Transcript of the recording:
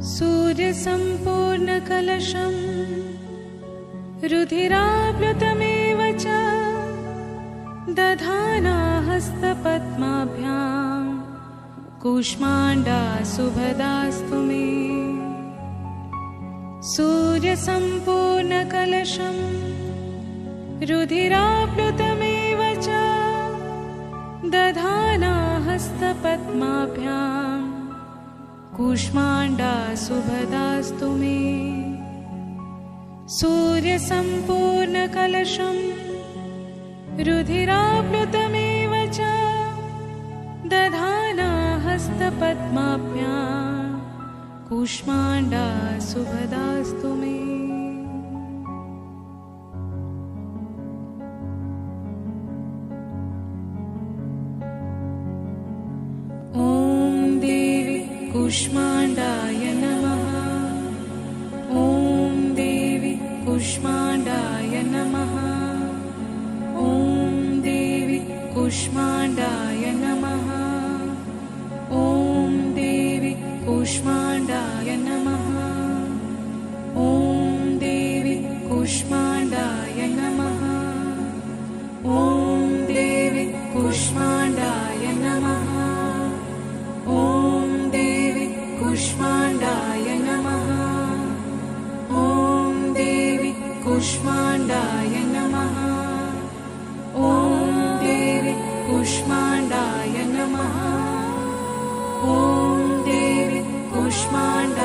सूर्यसम्पूर्णकलशं रुधिराप्लुतमेव च दधाना हस्तपद्माभ्यां कूष्माण्डा सुभदास्तु मे। सूर्यसम्पूर्णकलशं रुधिराप्लुतमेव च दधाना हस्तपद्माभ्यां कूष्माण्डा सुभदास्तु मे। सूर्यसम्पूर्णकलशं रुधिराप्लुतमेव च दधाना हस्तपद्माभ्यां कूष्माण्डा सुभदास्तु मे। ॐ देवी कूष्माण्डाय नमः। ॐ देवी कूष्माण्डाय नमः। ॐ देवी कूष्माण्डाय नमः। ॐ देवी कूष्माण्डाय नमः। ॐ देवी कूष्माण्डाय नमः। ॐ देवी कूष्माण्डाय नमः। ॐ देवी कूष्माण्डाय नमः। ॐ देवी कूष्माण्डाय नमः। ॐ देवी कूष्माण्डाय नमः। ॐ देवी कूष्माण्डाय